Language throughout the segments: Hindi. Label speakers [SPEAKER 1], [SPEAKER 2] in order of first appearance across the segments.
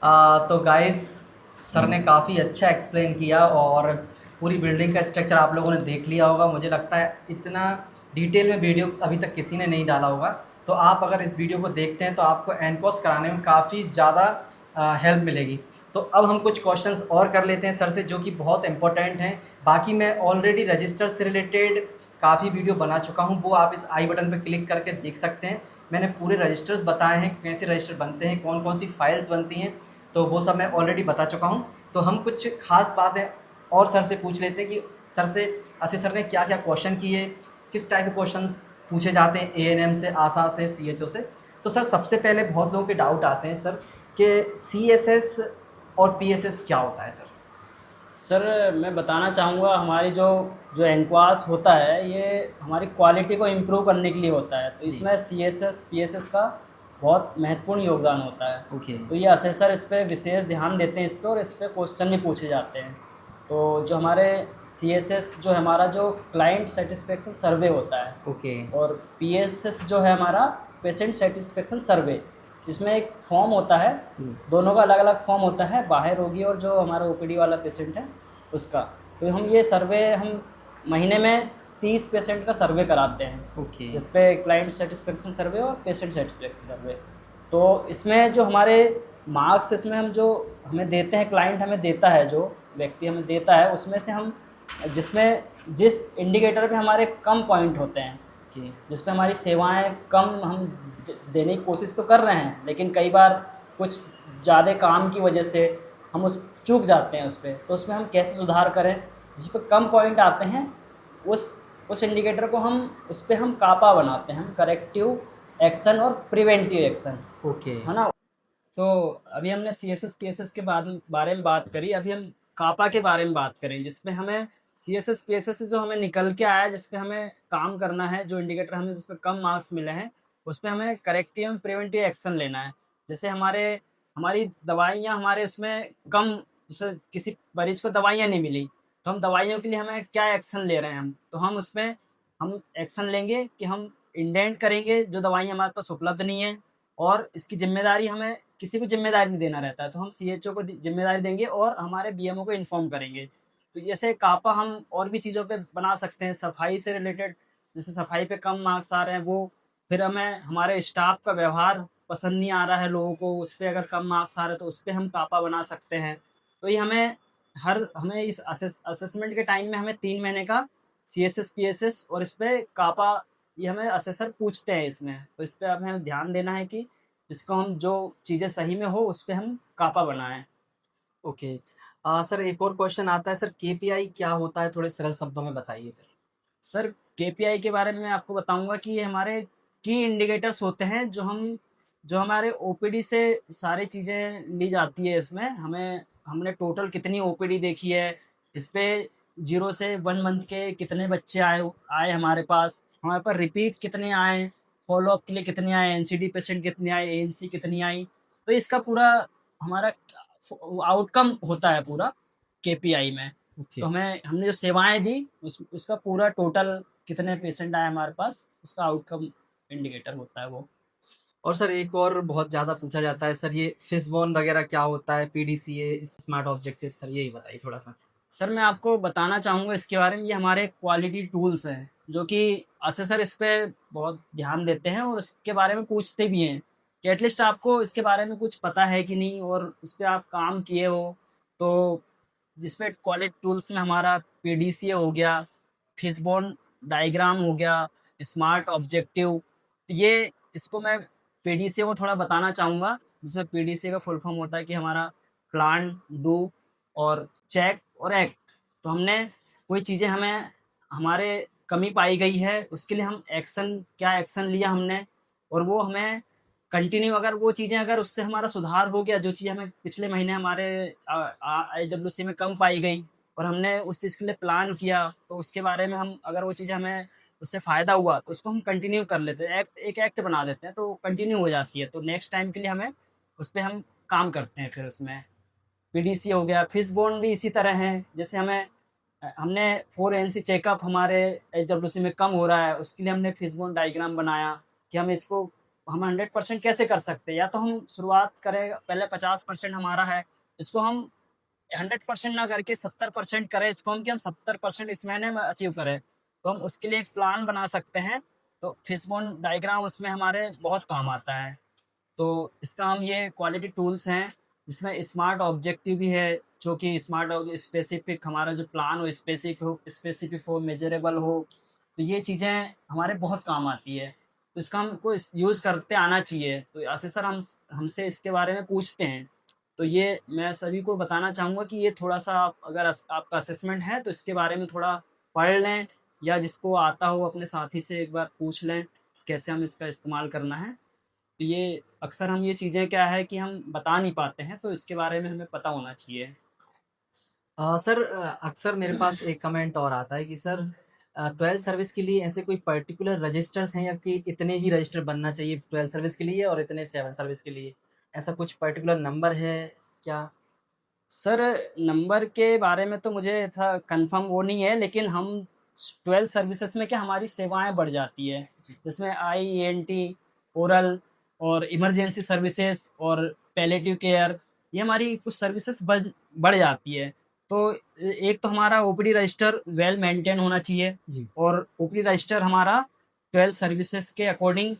[SPEAKER 1] तो गाइस सर ने काफ़ी अच्छा एक्सप्लेन किया और पूरी बिल्डिंग का स्ट्रक्चर आप लोगों ने देख लिया होगा। मुझे लगता है इतना डिटेल में वीडियो अभी तक किसी ने नहीं डाला होगा। तो आप अगर इस वीडियो को देखते हैं तो आपको एनकॉस कराने में काफ़ी ज़्यादा हेल्प मिलेगी। तो अब हम कुछ क्वेश्चंस और कर लेते हैं सर से जो कि बहुत इंपॉर्टेंट हैं। बाकी मैं ऑलरेडी रजिस्टर से रिलेटेड काफ़ी वीडियो बना चुका हूँ, वो आप इस आई बटन पर क्लिक करके देख सकते हैं। मैंने पूरे रजिस्टर्स बताए हैं, कैसे रजिस्टर बनते हैं, कौन कौन सी फाइल्स बनती हैं, तो वो सब मैं ऑलरेडी बता चुका हूँ। तो हम कुछ खास बातें और सर से पूछ लेते हैं कि सर से असी सर ने क्या क्या क्वेश्चन किए, किस टाइप के क्वेश्चंस पूछे जाते हैं एएनएम से, आशा से, सीएचओ से। तो सर सबसे पहले बहुत लोगों के डाउट आते हैं सर कि सीएसएस और पीएसएस क्या होता है सर।
[SPEAKER 2] सर, मैं बताना चाहूँगा हमारी जो जो एनक्वास होता है ये हमारी क्वालिटी को इम्प्रूव करने के लिए होता है। तो
[SPEAKER 1] जी।
[SPEAKER 2] इसमें सीएसएस पीएसएस का बहुत महत्वपूर्ण योगदान होता है।
[SPEAKER 1] ओके।
[SPEAKER 2] तो ये असेसर इस पे विशेष ध्यान देते हैं इस पे, और इस पे क्वेश्चन भी पूछे जाते हैं। तो जो हमारे सीएसएस जो है हमारा जो क्लाइंट सेटिस्फेक्शन सर्वे होता है,
[SPEAKER 1] ओके।
[SPEAKER 2] और पीएसएस जो है हमारा पेशेंट सेटिस्फेक्शन सर्वे। इसमें एक फॉर्म होता है,
[SPEAKER 1] जी।
[SPEAKER 2] दोनों का अलग अलग फॉर्म होता है, बाह्य रोगी और जो हमारा ओपीडी वाला पेशेंट है उसका। तो हम ये सर्वे हम महीने में 30 पेशेंट का सर्वे कराते हैं,
[SPEAKER 1] ओके।
[SPEAKER 2] जिस पे क्लाइंट सेटिस्फेक्शन सर्वे और पेशेंट सेटिस्फेक्शन सर्वे। तो इसमें जो हमारे मार्क्स इसमें हम जो हमें देते हैं, क्लाइंट हमें देता है, जो व्यक्ति हमें देता है, उसमें से हम जिसमें जिस इंडिकेटर पे हमारे कम पॉइंट होते हैं,
[SPEAKER 1] ओके।
[SPEAKER 2] जिस पे हमारी सेवाएं कम हम देने की कोशिश तो कर रहे हैं, लेकिन कई बार कुछ ज़्यादा काम की वजह से हम उस चूक जाते हैं उस पर। तो उसमें हम कैसे सुधार करें, जिस पर कम पॉइंट आते हैं उस उस इंडिकेटर को हम उस पर हम कापा बनाते हैं, हम करेक्टिव एक्शन और प्रिवेंटिव एक्शन,
[SPEAKER 1] ओके।
[SPEAKER 2] है ना। तो अभी हमने C S S P S S के बारे में बात करी, अभी हम कापा के बारे में बात करें, जिसमें हमें C S S P S S से जो हमें निकल के आया, जिसपे हमें काम करना है, जो इंडिकेटर हमें जिसपे कम मार्क्स मिले हैं उस पर हमें करेक्टिव एवं प्रिवेंटिव एक्शन लेना है। जैसे हमारी दवाइयाँ हमारे उसमें कम, जैसे किसी मरीज को दवाइयाँ नहीं मिली, तो हम दवाइयों के लिए हमें क्या एक्शन ले रहे हैं, तो हम उसमें हम एक्शन लेंगे कि हम इंडेंट करेंगे जो दवाइयाँ हमारे पास उपलब्ध नहीं है, और इसकी जिम्मेदारी हमें किसी को जिम्मेदारी नहीं देना रहता है, तो हम सीएचओ को जिम्मेदारी देंगे और हमारे बीएमओ को इन्फॉर्म करेंगे। तो जैसे कापा हम और भी चीज़ों पे बना सकते हैं, सफाई से रिलेटेड, जैसे सफाई पे कम मार्क्स आ रहे हैं वो, फिर हमें हमारे स्टाफ का व्यवहार पसंद नहीं आ रहा है लोगों को, उस पर अगर कम मार्क्स आ रहे हैं तो उस पर हम कापा बना सकते हैं। तो ये हमें इस असेसमेंट के टाइम में हमें 3 महीने का C S S P S S और इस पर कापा, ये हमें असेसर पूछते हैं इसमें। तो इस पर अब हमें ध्यान देना है कि इसको हम जो चीज़ें सही में हो उस पे हम कापा बनाएं।
[SPEAKER 1] ओके। सर एक और क्वेश्चन आता है सर, केपीआई क्या होता है, थोड़े सरल शब्दों में बताइए सर।
[SPEAKER 2] सर, केपीआई के बारे में मैं आपको बताऊंगा कि ये हमारे की इंडिकेटर्स होते हैं, जो हमारे ओपीडी से सारी चीज़ें ली जाती है। इसमें हमने टोटल कितनी ओपीडी देखी है, इस पे 0 से 1 मंथ के कितने बच्चे आए आए हमारे पास, हमारे पास रिपीट कितने आए, फॉलोअप के लिए कितने आए, एनसीडी पेशेंट कितने आए, एएनसी कितनी आई। तो इसका पूरा हमारा आउटकम होता है पूरा केपीआई में।
[SPEAKER 1] ओके।
[SPEAKER 2] तो हमने जो सेवाएं दी उसका पूरा टोटल कितने पेशेंट आए हमारे पास, उसका आउटकम इंडिकेटर होता है वो।
[SPEAKER 1] और सर एक और बहुत ज़्यादा पूछा जाता है सर, ये फिशबोन वगैरह क्या होता है, पीडीसीए, स्मार्ट ऑब्जेक्टिव, सर यही बताइए थोड़ा सा।
[SPEAKER 2] सर, मैं आपको बताना चाहूँगा इसके बारे में, ये हमारे क्वालिटी टूल्स हैं जो कि असेसर इस पे बहुत ध्यान देते हैं और इसके बारे में पूछते भी हैं कि एटलीस्ट आपको इसके बारे में कुछ पता है कि नहीं, और इस पे आप काम किए हो। तो जिसपे क्वालिटी टूल्स में हमारा पीडीसीए हो गया, फिशबोन डायग्राम हो गया, स्मार्ट ऑब्जेक्टिव। तो ये इसको मैं पीडीसीए को थोड़ा बताना चाहूँगा, जिसमें पीडीसीए का फुल फॉर्म होता है कि हमारा प्लान, डू और चेक और एक्ट। तो हमने कोई चीज़ें हमें हमारे कमी पाई गई है, उसके लिए हम एक्शन, क्या एक्शन लिया हमने, और वो हमें कंटिन्यू, अगर वो चीज़ें, अगर उससे हमारा सुधार हो गया, जो चीज़ हमें पिछले महीने हमारे एचडब्ल्यूसी में कम पाई गई और हमने उस चीज़ के लिए प्लान किया, तो उसके बारे में हम, अगर वो चीज़ें हमें उससे फ़ायदा हुआ तो उसको हम कंटिन्यू कर लेते हैं, एक एक्ट बना देते हैं, तो कंटिन्यू हो जाती है। तो नेक्स्ट टाइम के लिए हमें उस पर हम काम करते हैं। फिर उसमें पीडीसी हो गया, फिशबोन भी इसी तरह है। जैसे हमने 4 एनसी चेकअप हमारे एचडब्ल्यूसी में कम हो रहा है, उसके लिए हमने फिशबोन डायग्राम बनाया कि हम इसको हम 100% कैसे कर सकते हैं? या तो हम शुरुआत करें, पहले 50% हमारा है, इसको हम 100% ना करके 70% करें इसको हम, कि हम 70% इस महीने में अचीव करें। तो हम उसके लिए एक प्लान बना सकते हैं। तो फिशबोन डायग्राम उसमें हमारे बहुत काम आता है। तो इसका हम ये क्वालिटी टूल्स हैं, जिसमें स्मार्ट ऑब्जेक्टिव भी है, जो कि स्मार्ट स्पेसिफिक हमारा जो प्लान हो स्पेसिफिक हो, मेजरेबल हो। तो ये चीज़ें हमारे बहुत काम आती है। तो इसका हमको यूज़ करते आना चाहिए। तो असेसर हमसे इसके बारे में पूछते हैं। तो ये मैं सभी को बताना चाहूँगा कि ये थोड़ा-सा आप अगर आपका असेसमेंट है तो इसके बारे में थोड़ा पढ़ लें, या जिसको आता हो अपने साथी से एक बार पूछ लें, कैसे हम इसका इस्तेमाल करना है। तो ये अक्सर हम ये चीज़ें क्या है कि हम बता नहीं पाते हैं, तो इसके बारे में हमें पता होना चाहिए।
[SPEAKER 1] सर अक्सर मेरे पास एक कमेंट और आता है कि सर 12 सर्विस के लिए ऐसे कोई पर्टिकुलर रजिस्टर्स हैं या कि इतने ही रजिस्टर बनना चाहिए 12 सर्विस के लिए और इतने 7 सर्विस के लिए? ऐसा कुछ पर्टिकुलर नंबर है क्या?
[SPEAKER 2] सर, नंबर के बारे में तो मुझे ऐसा कन्फर्म वो नहीं है, लेकिन हम 12 सर्विसेज़ में क्या हमारी सेवाएँ बढ़ जाती है।
[SPEAKER 1] जी।
[SPEAKER 2] जिसमें आईएनटी, ओरल और इमरजेंसी सर्विसेज़ और पैलिएटिव केयर, ये हमारी कुछ सर्विसेज़ बढ़ जाती है। तो एक तो हमारा ओपीडी रजिस्टर वेल मेंटेन होना चाहिए,
[SPEAKER 1] जी।
[SPEAKER 2] और ओपीडी रजिस्टर हमारा 12 सर्विसेज़ के अकॉर्डिंग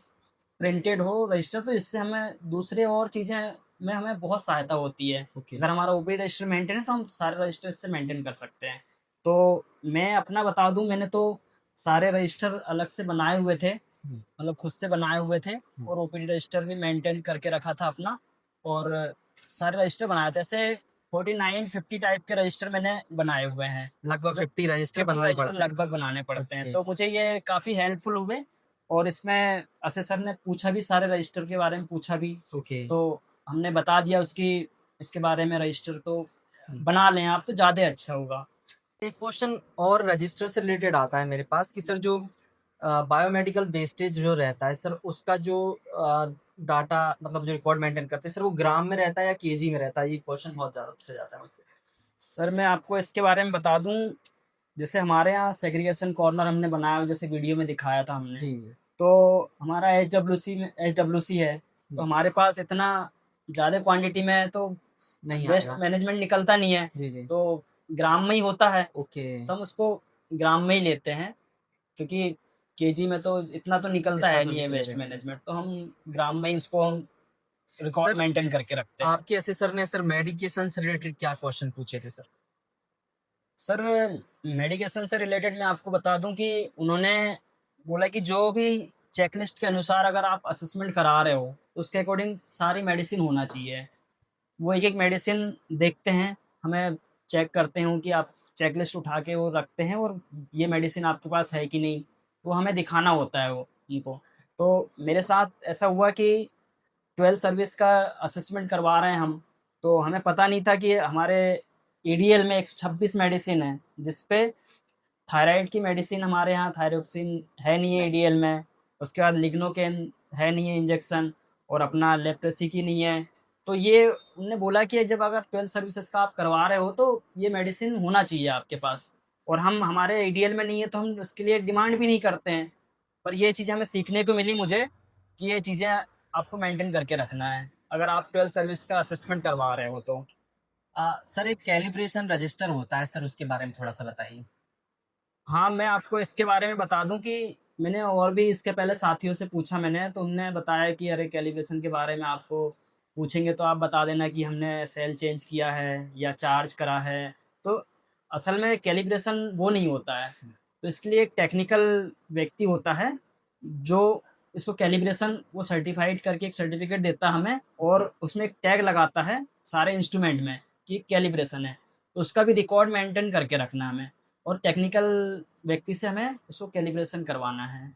[SPEAKER 2] प्रिंटेड हो रजिस्टर, तो इससे हमें दूसरे और चीज़ें में हमें बहुत सहायता होती है।
[SPEAKER 1] ओके।
[SPEAKER 2] अगर हमारा ओपीडी रजिस्टर मेंटेन है तो हम सारे रजिस्टर इससे मेंटेन कर सकते हैं। तो मैं अपना बता दूँ, मैंने तो सारे रजिस्टर अलग से बनाए हुए थे,
[SPEAKER 1] जी।
[SPEAKER 2] मतलब खुद से बनाए हुए थे, और ओपीडी रजिस्टर भी मेंटेन करके रखा था अपना, और सारे रजिस्टर बनाए थे। ऐसे 49-50 टाइप के रजिस्टर मैंने बनाए हुए हैं।
[SPEAKER 1] लगभग
[SPEAKER 2] मतलब
[SPEAKER 1] 50 रजिस्टर
[SPEAKER 2] 50
[SPEAKER 1] बनवाने
[SPEAKER 2] रजिस्टर
[SPEAKER 1] पड़ते हैं।
[SPEAKER 2] लगभग बनाने पड़ते हैं।
[SPEAKER 1] ओके।
[SPEAKER 2] तो मुझे ये काफ़ी हेल्पफुल हुए, और इसमें असेसर ने पूछा भी, सारे रजिस्टर के बारे में पूछा भी।
[SPEAKER 1] ओके।
[SPEAKER 2] तो हमने बता दिया इसके बारे में, रजिस्टर तो
[SPEAKER 1] जी।
[SPEAKER 2] बना लें आप, तो ज़्यादा अच्छा होगा।
[SPEAKER 1] एक क्वेश्चन और रजिस्टर से रिलेटेड आता है मेरे पास कि सर जो बायोमेडिकल वेस्टेज जो रहता है सर उसका जो डाटा मतलब जो रिकॉर्ड मेंटेन करते हैं सर वो ग्राम में रहता है या केजी में रहता है? ये क्वेश्चन बहुत ज़्यादा पूछा जाता है मुझसे।
[SPEAKER 2] सर, मैं आपको इसके बारे में बता दूँ, जैसे हमारे यहाँ सेग्रीगेशन कॉर्नर हमने बनाया हुआ, जैसे वीडियो में दिखाया था हमने।
[SPEAKER 1] जी।
[SPEAKER 2] तो हमारा एचडब्ल्यूसी है, तो
[SPEAKER 1] जी।
[SPEAKER 2] हमारे पास इतना ज़्यादा क्वांटिटी में तो
[SPEAKER 1] नहीं
[SPEAKER 2] वेस्ट
[SPEAKER 1] आएगा।
[SPEAKER 2] मैनेजमेंट निकलता नहीं है।
[SPEAKER 1] जी। जी।
[SPEAKER 2] तो ग्राम में ही होता है,
[SPEAKER 1] ओके।
[SPEAKER 2] तो हम उसको ग्राम में ही लेते हैं, क्योंकि केजी में तो इतना तो निकलता
[SPEAKER 1] इतना
[SPEAKER 2] है
[SPEAKER 1] तो
[SPEAKER 2] नहीं है वेस्ट
[SPEAKER 1] निकलेगा नहीं।
[SPEAKER 2] मैनेजमेंट, तो हम ग्राम में ही उसको हम रिकॉर्ड
[SPEAKER 1] सर
[SPEAKER 2] मेंटेन करके रखते हैं।
[SPEAKER 1] आपके असेसर ने सर मेडिकेशन से रिलेटेड क्या क्वेश्चन पूछे थे सर?
[SPEAKER 2] सर, मेडिकेशन से रिलेटेड मैं आपको बता दूं कि उन्होंने बोला कि जो भी चेकलिस्ट के अनुसार अगर आप असेसमेंट करा रहे हो, तो उसके अकॉर्डिंग सारी मेडिसिन होना चाहिए। वो एक एक मेडिसिन देखते हैं, हमें चेक करते हैं कि आप चेकलिस्ट उठा के वो रखते हैं, और ये मेडिसिन आपके पास है कि नहीं, तो हमें दिखाना होता है वो उनको। तो मेरे साथ ऐसा हुआ कि 12 सर्विस का असेसमेंट करवा रहे हैं हम, तो हमें पता नहीं था कि हमारे ईडीएल में 126 मेडिसिन है, जिस पे थायराइड की मेडिसिन हमारे यहाँ थायरोक्सिन है नहीं है ईडीएल में, उसके बाद लिग्नोकेन है नहीं है इंजेक्शन, और अपना लेप्रेसी की नहीं है। तो ये उन्होंने बोला कि जब अगर 12 सर्विसेज का आप करवा रहे हो तो ये मेडिसिन होना चाहिए आपके पास, और हम हमारे ईडीएल में नहीं है तो हम उसके लिए डिमांड भी नहीं करते हैं। पर ये चीज़ें हमें सीखने को मिली मुझे, कि ये चीज़ें आपको मेंटेन करके रखना है अगर आप 12 सर्विस का असेसमेंट करवा रहे हो तो।
[SPEAKER 1] सर एक कैलिब्रेशन रजिस्टर होता है सर उसके बारे में थोड़ा सा बताइए।
[SPEAKER 2] हाँ, मैं आपको इसके बारे में बता दूं कि मैंने और भी इसके पहले साथियों से पूछा मैंने, तो उनने बताया कि अरे कैलिब्रेशन के बारे में आपको पूछेंगे तो आप बता देना कि हमने सेल चेंज किया है या चार्ज करा है। तो असल में कैलिब्रेशन वो नहीं होता है, तो इसके लिए एक टेक्निकल व्यक्ति होता है, जो इसको कैलिब्रेशन वो सर्टिफाइड करके एक सर्टिफिकेट देता है हमें, और उसमें एक टैग लगाता है सारे इंस्ट्रूमेंट में कि कैलिब्रेशन है। तो उसका भी रिकॉर्ड मेंटेन करके रखना है हमें, और टेक्निकल व्यक्ति से हमें उसको कैलिब्रेशन करवाना है।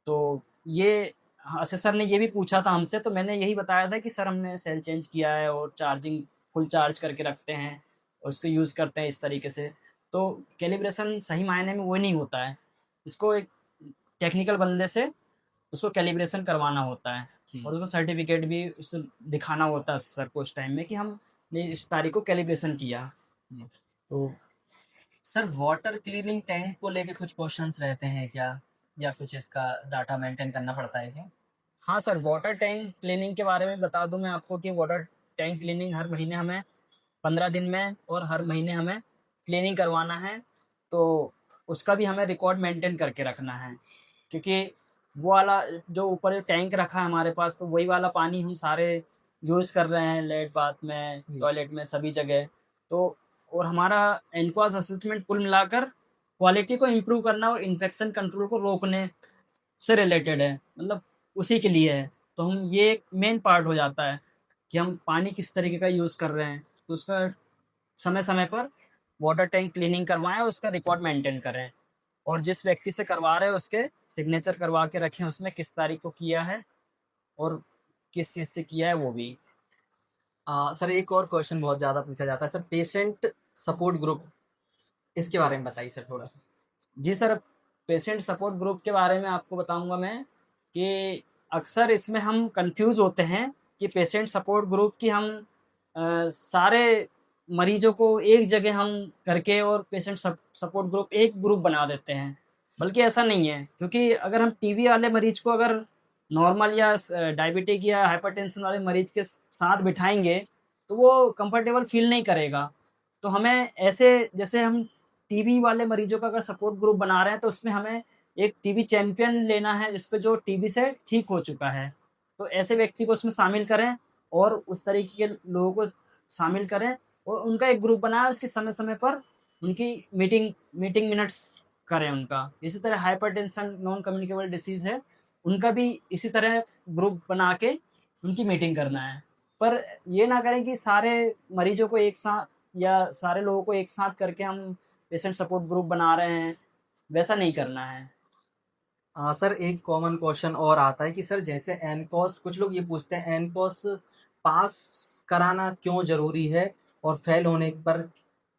[SPEAKER 2] तो ये असेसर ने ये भी पूछा था हमसे, तो मैंने यही बताया था कि सर हमने सेल चेंज किया है और चार्जिंग फुल चार्ज करके रखते हैं और उसको यूज़ करते हैं इस तरीके से। तो कैलिब्रेशन सही मायने में वो नहीं होता है, इसको एक टेक्निकल बंदे से उसको कैलिब्रेशन करवाना होता है,
[SPEAKER 1] जी।
[SPEAKER 2] और उसको सर्टिफिकेट भी उसे दिखाना होता है सर को उस टाइम में कि हमने इस तारीख को कैलिब्रेशन किया।
[SPEAKER 1] जी।
[SPEAKER 2] तो
[SPEAKER 1] सर वाटर क्लीनिंग टैंक को लेके कुछ क्वेश्चंस रहते हैं क्या? या कुछ इसका डाटा मेंटेन करना पड़ता है क्या?
[SPEAKER 2] हाँ सर, वाटर टैंक क्लीनिंग के बारे में बता दूं मैं आपको कि वाटर टैंक क्लीनिंग हर महीने हमें 15 दिन में और हर महीने हमें क्लीनिंग करवाना है। तो उसका भी हमें रिकॉर्ड मेंटेन करके रखना है, क्योंकि वो वाला जो ऊपर टैंक रखा है हमारे पास, तो वही वाला पानी हम सारे यूज़ कर रहे हैं, लेट बाथ में,
[SPEAKER 1] जी।
[SPEAKER 2] टॉयलेट में, सभी जगह। तो और हमारा एनक्वास असेसमेंट कुल मिलाकर क्वालिटी को इम्प्रूव करना और इन्फेक्शन कंट्रोल को रोकने से रिलेटेड है, मतलब उसी के लिए है। तो हम ये एक मेन पार्ट हो जाता है कि हम पानी किस तरीके का यूज़ कर रहे हैं, तो उसका समय समय पर वाटर टैंक क्लीनिंग करवाएं और उसका रिकॉर्ड मेंटेन करें। और जिस व्यक्ति से करवा रहे हैं उसके सिग्नेचर करवा के रखें, उसमें किस तारीख को किया है और किस चीज़ से किया है वो भी।
[SPEAKER 1] सर एक और क्वेश्चन बहुत ज़्यादा पूछा जाता है सर, पेशेंट सपोर्ट ग्रुप, इसके बारे में बताइए सर थोड़ा सा।
[SPEAKER 2] जी सर, पेशेंट सपोर्ट ग्रुप के बारे में आपको बताऊंगा मैं कि अक्सर इसमें हम कंफ्यूज होते हैं कि पेशेंट सपोर्ट ग्रुप की हम सारे मरीजों को एक जगह हम करके और पेशेंट सपोर्ट ग्रुप एक ग्रुप बना देते हैं। बल्कि ऐसा नहीं है, क्योंकि अगर हम टीबी वाले मरीज को अगर नॉर्मल या डायबिटिक या हाइपरटेंशन वाले मरीज के साथ बिठाएंगे तो वो कंफर्टेबल फील नहीं करेगा। तो हमें ऐसे, जैसे हम टीबी वाले मरीजों का अगर सपोर्ट ग्रुप बना रहे हैं तो उसमें हमें एक टीबी चैंपियन लेना है जिसपे जो टीबी से ठीक हो चुका है। तो ऐसे व्यक्ति को उसमें शामिल करें और उस तरीके के लोगों को शामिल करें और उनका एक ग्रुप बनाए, उसके समय समय पर उनकी मीटिंग मीटिंग मिनट्स करें उनका। इसी तरह हाइपरटेंशन नॉन कम्युनिकेबल डिसीज है, उनका भी इसी तरह ग्रुप बना के उनकी मीटिंग करना है। पर ये ना करें कि सारे मरीजों को एक साथ या सारे लोगों को एक साथ करके हम पेशेंट सपोर्ट ग्रुप बना रहे हैं, वैसा नहीं करना है।
[SPEAKER 1] सर एक कॉमन क्वेश्चन और आता है कि सर जैसे एनकॉस, कुछ लोग ये पूछते हैं एनकॉस पास कराना क्यों ज़रूरी है, और फेल होने पर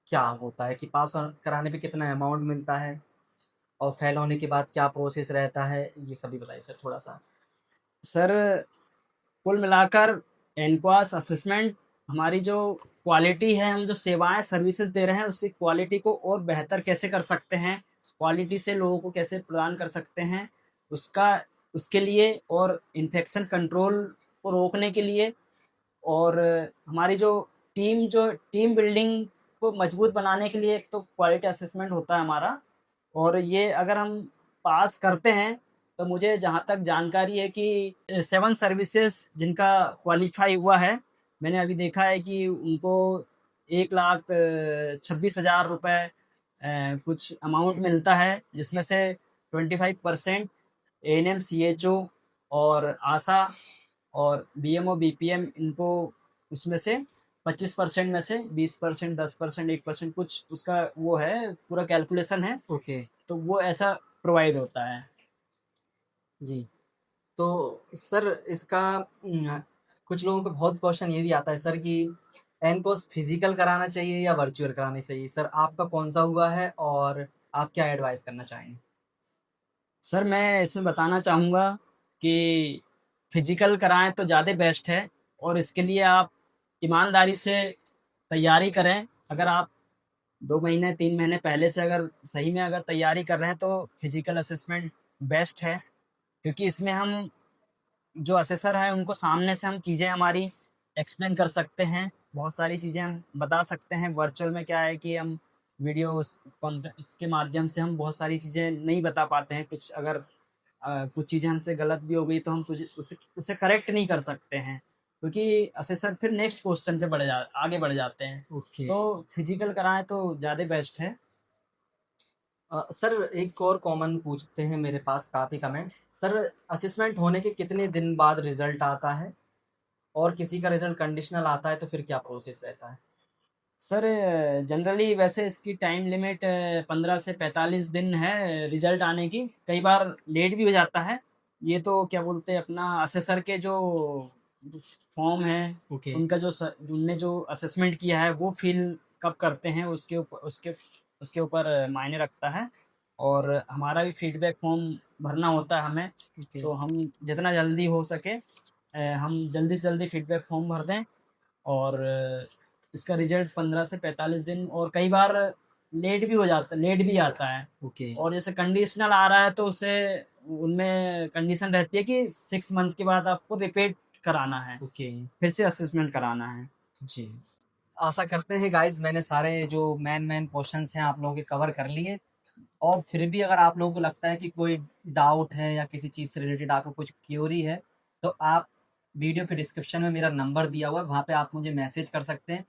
[SPEAKER 1] क्या होता है, कि कराने पे कितना अमाउंट मिलता है, और फेल होने के बाद क्या प्रोसेस रहता है, ये सभी बताइए सर थोड़ा सा।
[SPEAKER 2] सर कुल मिलाकर एनक्वास असेसमेंट हमारी जो क्वालिटी है, हम जो सेवाएं सर्विसेज दे रहे हैं उसकी क्वालिटी को और बेहतर कैसे कर सकते हैं, क्वालिटी से लोगों को कैसे प्रदान कर सकते हैं, उसका उसके लिए और इन्फेक्शन कंट्रोल को रोकने के लिए, और हमारी जो टीम बिल्डिंग को मजबूत बनाने के लिए एक तो क्वालिटी असेसमेंट होता है हमारा। और ये अगर हम पास करते हैं तो मुझे जहाँ तक जानकारी है कि 7 सर्विसेज जिनका क्वालिफाई हुआ है, मैंने अभी देखा है कि उनको 1,26,000 रुपये कुछ अमाउंट मिलता है, जिसमें से 25% एएनएम, सीएचओ और आशा और बीएमओ बीपीएम, इनको उसमें से 25% में से 20%, 10%, 1% कुछ उसका वो है, पूरा कैलकुलेशन है।
[SPEAKER 1] ओके।
[SPEAKER 2] तो वो ऐसा प्रोवाइड होता है।
[SPEAKER 1] जी। तो सर इसका कुछ लोगों को बहुत क्वेश्चन ये भी आता है सर कि एनकोस फिजिकल कराना चाहिए या वर्चुअल कराना चाहिए, सर आपका कौन सा हुआ है और आप क्या एडवाइस करना चाहेंगे।
[SPEAKER 2] सर मैं इसमें बताना चाहूँगा कि फिजिकल कराएं तो ज़्यादा बेस्ट है, और इसके लिए आप ईमानदारी से तैयारी करें। अगर आप 2 महीने 3 महीने पहले से अगर सही में अगर तैयारी कर रहे हैं तो फिजिकल असेसमेंट बेस्ट है, क्योंकि इसमें हम जो असेसर है उनको सामने से हम चीज़ें हमारी एक्सप्लेन कर सकते हैं, बहुत सारी चीज़ें हम बता सकते हैं। वर्चुअल में क्या है कि हम वीडियो कॉन्फ्रेंस के माध्यम से हम बहुत सारी चीज़ें नहीं बता पाते हैं। कुछ अगर कुछ चीज़ें हमसे गलत भी हो गई तो हम कुछ उसे उसे करेक्ट नहीं कर सकते हैं, क्योंकि असेसर फिर नेक्स्ट क्वेश्चन पे आगे बढ़ जाते हैं।
[SPEAKER 1] ओके।
[SPEAKER 2] तो फिजिकल कराएं तो ज़्यादा बेस्ट है।
[SPEAKER 1] सर एक और कॉमन पूछते हैं मेरे पास काफ़ी कमेंट, सर असेसमेंट होने के कितने दिन बाद रिजल्ट आता है, और किसी का रिजल्ट कंडीशनल आता है तो फिर क्या प्रोसेस रहता है।
[SPEAKER 2] सर जनरली वैसे इसकी टाइम लिमिट 15 से 45 दिन है रिजल्ट आने की। कई बार लेट भी हो जाता है। ये तो क्या बोलते हैं, अपना असेसर के जो फॉर्म है,
[SPEAKER 1] ओके।
[SPEAKER 2] उनका उनने जो असेसमेंट किया है वो फील कब करते हैं, उसके ऊपर मायने रखता है। और हमारा भी फीडबैक फॉर्म भरना होता है हमें।
[SPEAKER 1] ओके।
[SPEAKER 2] तो हम जितना जल्दी हो सके हम जल्दी से जल्दी फीडबैक फॉर्म भर दें। और इसका रिजल्ट 15 से 45 दिन, और कई बार लेट भी आता है।
[SPEAKER 1] ओके।
[SPEAKER 2] और जैसे कंडीशनल आ रहा है तो उसे उनमें कंडीशन रहती है कि 6 मंथ के बाद आपको रिपीट कराना है,
[SPEAKER 1] ओके।
[SPEAKER 2] फिर से असेसमेंट कराना है। जी।
[SPEAKER 1] आशा करते हैं गाइस मैंने सारे जो मेन क्वेश्चंस हैं आप लोगों के कवर कर लिए। और फिर भी अगर आप लोगों को लगता है कि कोई डाउट है या किसी चीज़ से रिलेटेड आपको कुछ क्यूरी है, तो आप वीडियो के डिस्क्रिप्शन में मेरा नंबर दिया हुआ है, वहाँ पे आप मुझे मैसेज कर सकते हैं।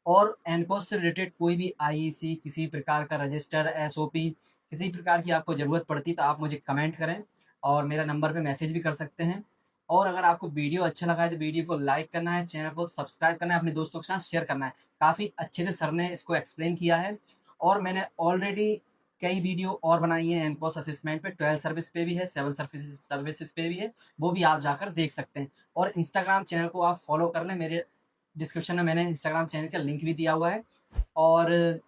[SPEAKER 1] और एनकोस से रिलेटेड कोई भी आईईसी, किसी प्रकार का रजिस्टर, एसओपी, किसी प्रकार की आपको ज़रूरत पड़ती है तो आप मुझे कमेंट करें और मेरा नंबर पे मैसेज भी कर सकते हैं। और अगर आपको वीडियो अच्छा लगा है तो वीडियो को लाइक करना है, चैनल को सब्सक्राइब करना है, अपने दोस्तों के साथ शेयर करना है। काफ़ी अच्छे से सर ने इसको एक्सप्लेन किया है और मैंने ऑलरेडी कई वीडियो और बनाई है एनपॉस असेसमेंट पे, 12 सर्विस पे भी है, 7 सर्विसेज पे भी है, वो भी आप जाकर देख सकते हैं। और इंस्टाग्राम चैनल को आप फॉलो कर लें, मेरे डिस्क्रिप्शन में मैंने इंस्टाग्राम चैनल का लिंक भी दिया हुआ है। और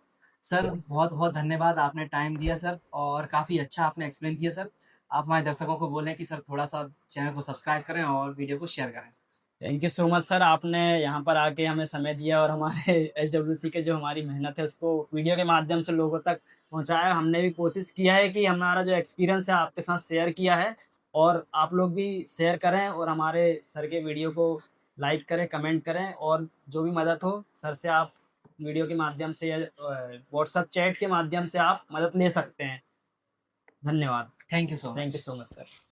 [SPEAKER 1] सर बहुत बहुत धन्यवाद, आपने टाइम दिया सर और काफ़ी अच्छा आपने एक्सप्लेन किया सर। आप हमारे दर्शकों को बोलें कि सर थोड़ा सा चैनल को सब्सक्राइब करें और वीडियो को शेयर करें।
[SPEAKER 2] Thank you so much sir, आपने यहाँ पर आके हमें समय दिया और हमारे एसडब्ल्यूसी के जो हमारी मेहनत है उसको वीडियो के माध्यम से लोगों तक पहुँचाया। हमने भी कोशिश किया है कि हमारा जो एक्सपीरियंस है आपके साथ शेयर किया है, और आप लोग भी शेयर करें और हमारे सर के वीडियो को लाइक करें, कमेंट करें, और जो भी मदद हो सर से आप वीडियो के माध्यम से या व्हाट्सएप चैट के माध्यम से आप मदद ले सकते हैं। धन्यवाद।
[SPEAKER 1] Thank you so
[SPEAKER 2] thank
[SPEAKER 1] much.
[SPEAKER 2] You so much sir.